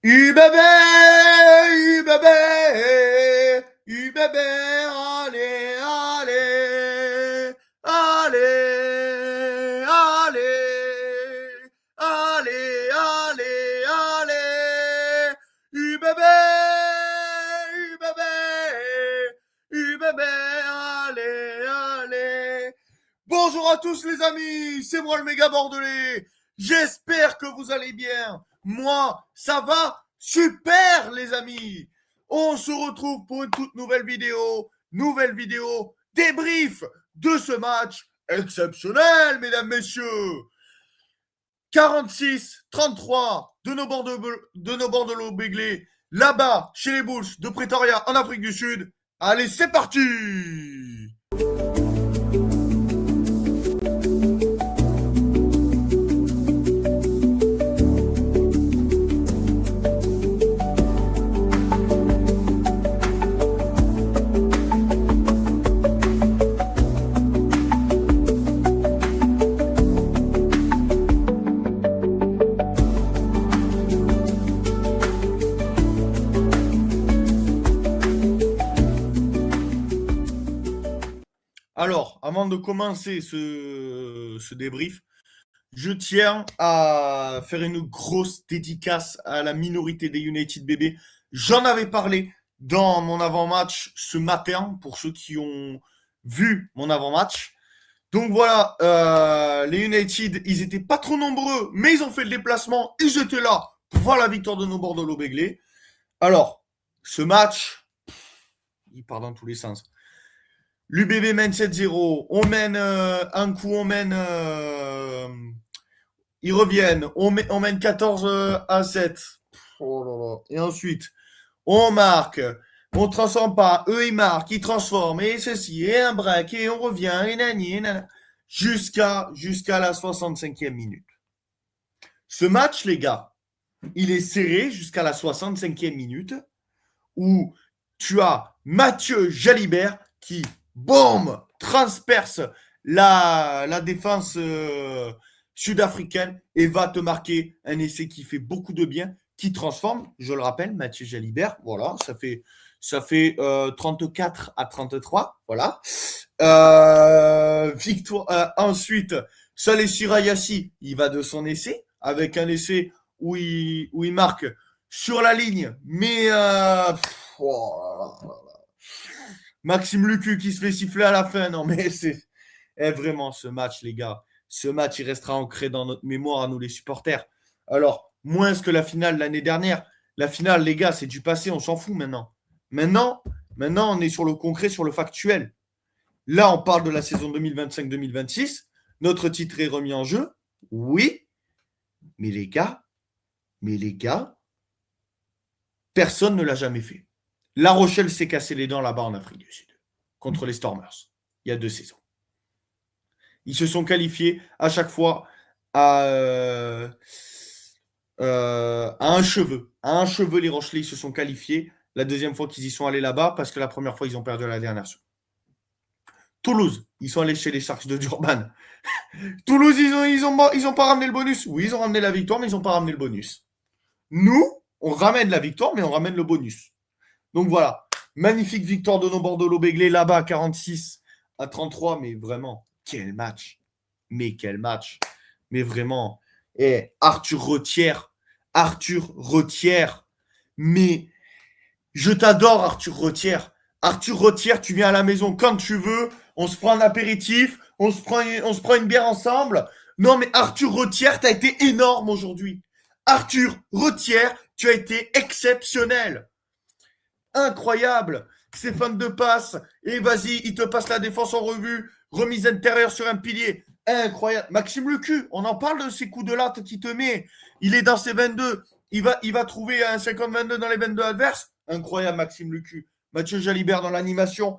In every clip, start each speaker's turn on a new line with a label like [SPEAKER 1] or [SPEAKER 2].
[SPEAKER 1] UBB, UBB, UBB, allez, allez, allez, allez, allez, allez, allez, UBB, UBB, UBB, allez, allez. Bonjour à tous les amis, c'est moi le méga bordelais. J'espère que vous allez bien. Moi, ça va super les amis. On se retrouve pour une toute nouvelle vidéo débrief de ce match exceptionnel, mesdames, messieurs. 46-33 de nos Bordeaux Béglés, là-bas, chez les Bulls de Pretoria, en Afrique du Sud. Allez, c'est parti! Alors, avant de commencer ce débrief, je tiens à faire une grosse dédicace à la minorité des United BB. J'en avais parlé dans mon avant-match ce matin, pour ceux qui ont vu mon avant-match. Donc voilà, les United, ils étaient pas trop nombreux, mais ils ont fait le déplacement. Ils étaient là pour voir la victoire de nos Bordeaux Béglés. Alors, ce match, il part dans tous les sens. L'UBB mène 7-0. On mène un coup, ils reviennent. On mène 14-7. Oh là là. Et ensuite, on marque. On ne transforme pas. Eux, ils marquent. Ils transforment. Et ceci. Et un break. Et on revient. Et nani. Et nana. Jusqu'à la 65e minute. Ce match, les gars, il est serré jusqu'à la 65e minute où tu as Mathieu Jalibert qui, boum, transperce la défense sud-africaine et va te marquer un essai qui fait beaucoup de bien, qui transforme, je le rappelle, Mathieu Jalibert, voilà, ça fait 34-33, voilà. Victoire. Ensuite, Saleh Sirayassi, il va de son essai, avec un essai où il marque sur la ligne, mais oh là là là. Maxime Lucu qui se fait siffler à la fin, non mais c'est vraiment ce match, les gars. Ce match, il restera ancré dans notre mémoire à nous les supporters. Alors, moins que la finale l'année dernière. La finale, les gars, c'est du passé, on s'en fout maintenant. Maintenant, on est sur le concret, sur le factuel. Là, on parle de la saison 2025-2026. Notre titre est remis en jeu. Oui. Mais les gars, personne ne l'a jamais fait. La Rochelle s'est cassé les dents là-bas en Afrique du Sud, contre les Stormers, il y a 2 saisons. Ils se sont qualifiés à chaque fois à un cheveu. À un cheveu, les Rochelais, ils se sont qualifiés. La deuxième fois qu'ils y sont allés là-bas, parce que la première fois, ils ont perdu à la dernière seconde. Toulouse, ils sont allés chez les Sharks de Durban. Toulouse, ils ont pas ramené le bonus. Oui, ils ont ramené la victoire, mais ils n'ont pas ramené le bonus. Nous, on ramène la victoire, mais on ramène le bonus. Donc voilà, magnifique victoire de nos Bordeaux Béglés là-bas, 46-33. Mais vraiment, quel match. Mais quel match. Mais vraiment. Et Arthur Retière. Mais je t'adore, Arthur Retière. Arthur Retière, tu viens à la maison quand tu veux. On se prend un apéritif. On se prend une bière ensemble. Non, mais Arthur Retière, t'as été énorme aujourd'hui. Arthur Retière, tu as été exceptionnel. Incroyable. Ces fans de passe. Et vas-y, il te passe la défense en revue. Remise intérieure sur un pilier. Incroyable. Maxime Lecu, on en parle de ces coups de latte qu'il te met. Il est dans ses 22. Il va trouver un 50-22 dans les 22 adverses. Incroyable, Maxime Lecu. Mathieu Jalibert dans l'animation.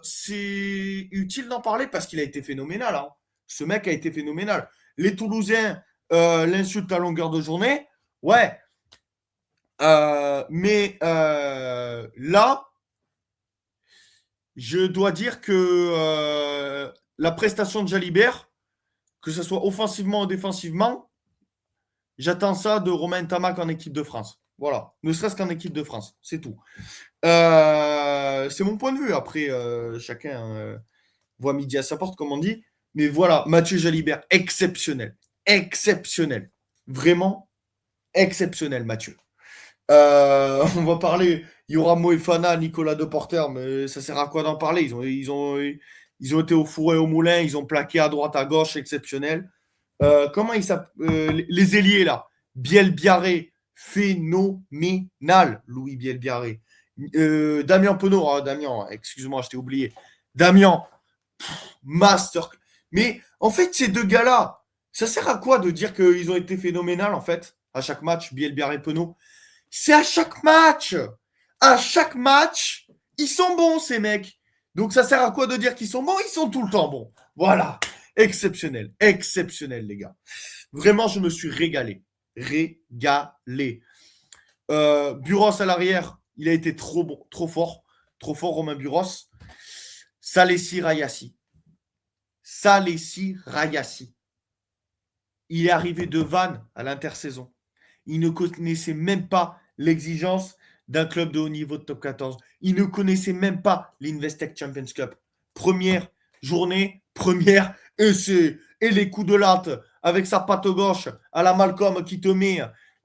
[SPEAKER 1] C'est utile d'en parler parce qu'il a été phénoménal. Hein. Ce mec a été phénoménal. Les Toulousains l'insultent à longueur de journée. Ouais. Mais là, je dois dire que la prestation de Jalibert, que ce soit offensivement ou défensivement, J'attends ça de Romain Tamac en équipe de France. Voilà. Ne serait-ce qu'en équipe de France. C'est tout. C'est mon point de vue. Après, chacun voit midi à sa porte, comme on dit. Mais voilà, Mathieu Jalibert, exceptionnel. Exceptionnel. Vraiment exceptionnel, Mathieu. On va parler. Il y aura Moefana, Nicolas Deporter, mais ça sert à quoi d'en parler? Ils ont été au four et au moulin, ils ont plaqué à droite, à gauche, exceptionnel. Comment il s'appelle les ailiers là? Bielbiarré, phénoménal, Louis Bielbiarré. Damien Penaud, Damien, excuse-moi, je t'ai oublié. Damien, master. Mais en fait, ces deux gars-là, ça sert à quoi de dire qu'ils ont été phénoménales en fait à chaque match, Bielbiarré, Penaud? C'est à chaque match. À chaque match, ils sont bons, ces mecs. Donc ça sert à quoi de dire qu'ils sont bons? Ils sont tout le temps bons. Voilà. Exceptionnel. Exceptionnel, les gars. Vraiment, je me suis régalé. Régalé. Buros à l'arrière, il a été trop bon, trop fort. Trop fort, Romain Buros. Salessi Rayassi. Salessi Rayassi. Il est arrivé de Vannes à l'intersaison. Il ne connaissait même pas l'exigence d'un club de haut niveau de top 14. Il ne connaissait même pas l'Investec Champions Cup. Première journée, première essai. Et les coups de latte avec sa patte gauche à la Malcolm qui te met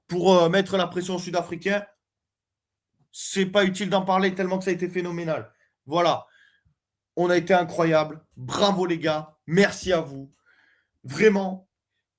[SPEAKER 1] pour mettre la pression aux Sud-Africains. C'est pas utile d'en parler tellement que ça a été phénoménal. Voilà. On a été incroyable. Bravo les gars. Merci à vous. Vraiment,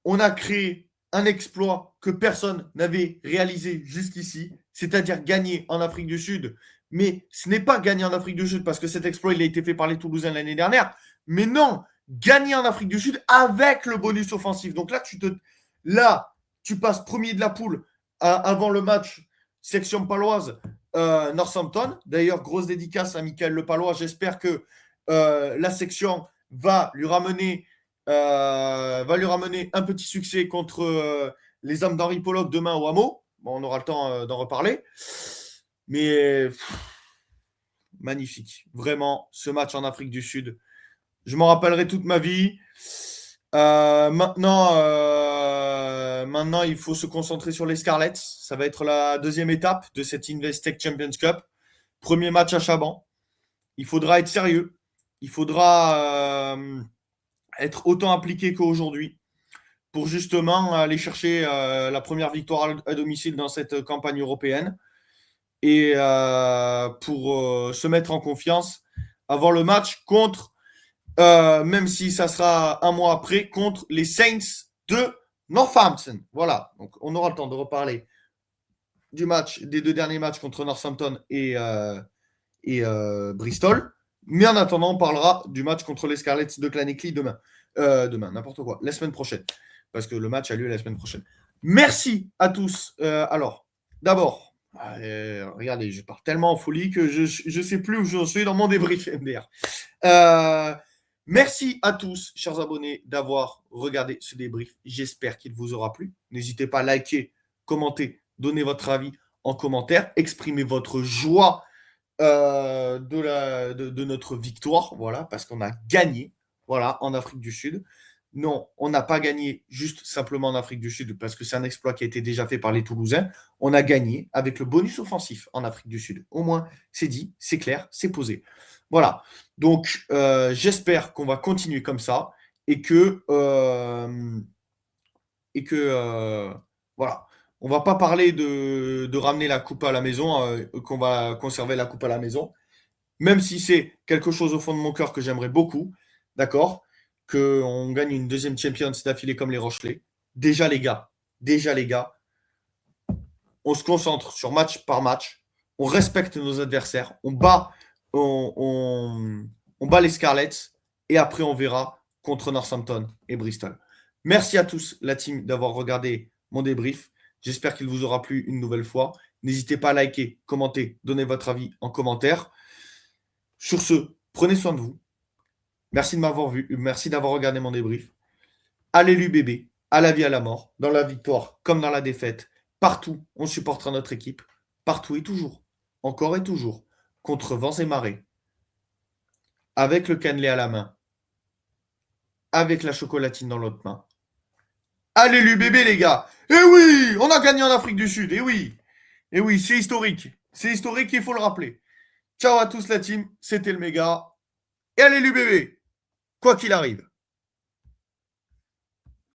[SPEAKER 1] on a créé un exploit que personne n'avait réalisé jusqu'ici, c'est-à-dire gagner en Afrique du Sud. Mais ce n'est pas gagner en Afrique du Sud parce que cet exploit il a été fait par les Toulousains l'année dernière. Mais non, gagner en Afrique du Sud avec le bonus offensif. Donc là, tu passes premier de la poule avant le match section paloise Northampton. D'ailleurs, grosse dédicace à Michael Le Palois. J'espère que la section va lui ramener un petit succès contre les hommes d'Henri Pollock demain au hameau. Bon, on aura le temps d'en reparler. Mais magnifique. Vraiment, ce match en Afrique du Sud. Je m'en rappellerai toute ma vie. Maintenant, il faut se concentrer sur les Scarlets. Ça va être la deuxième étape de cette Investec Champions Cup. Premier match à Chaban. Il faudra être sérieux. Il faudra être autant appliqué qu'aujourd'hui pour justement aller chercher la première victoire à domicile dans cette campagne européenne et pour se mettre en confiance avant le match contre, même si ça sera un mois après, contre les Saints de Northampton. Voilà, donc on aura le temps de reparler du match, des deux derniers matchs contre Northampton et Bristol. Mais en attendant, on parlera du match contre les Scarlets de Clannickley demain. Demain, n'importe quoi. La semaine prochaine. Parce que le match a lieu la semaine prochaine. Merci à tous. Alors, d'abord, regardez, je pars tellement en folie que je ne sais plus où je suis dans mon débrief MDR. Merci à tous, chers abonnés, d'avoir regardé ce débrief. J'espère qu'il vous aura plu. N'hésitez pas à liker, commenter, donner votre avis en commentaire, exprimer votre joie de notre victoire, voilà, parce qu'on a gagné, voilà, en Afrique du Sud. Non, on n'a pas gagné juste simplement en Afrique du Sud, parce que c'est un exploit qui a été déjà fait par les Toulousains. On a gagné avec le bonus offensif en Afrique du Sud. Au moins, c'est dit, c'est clair, c'est posé. Voilà. Donc, j'espère qu'on va continuer comme ça et que voilà. On va pas parler de ramener la coupe à la maison, qu'on va conserver la coupe à la maison, même si c'est quelque chose au fond de mon cœur que j'aimerais beaucoup, d'accord, qu'on gagne une deuxième Champions d'affilée comme les Rochelais. Déjà les gars, on se concentre sur match par match, on respecte nos adversaires, on bat les Scarlets et après on verra contre Northampton et Bristol. Merci à tous la team d'avoir regardé mon débrief. J'espère qu'il vous aura plu une nouvelle fois. N'hésitez pas à liker, commenter, donner votre avis en commentaire. Sur ce, prenez soin de vous. Merci de m'avoir vu. Merci d'avoir regardé mon débrief. Allez l'UBB, à la vie, à la mort, dans la victoire comme dans la défaite. Partout, on supportera notre équipe. Partout et toujours, encore et toujours, contre vents et marées. Avec le cannelé à la main, avec la chocolatine dans l'autre main. Allez, l'UBB, les gars. Eh oui, on a gagné en Afrique du Sud. Eh oui. Eh oui, c'est historique. C'est historique, il faut le rappeler. Ciao à tous, la team. C'était le méga. Et allez, l'UBB. Quoi qu'il arrive.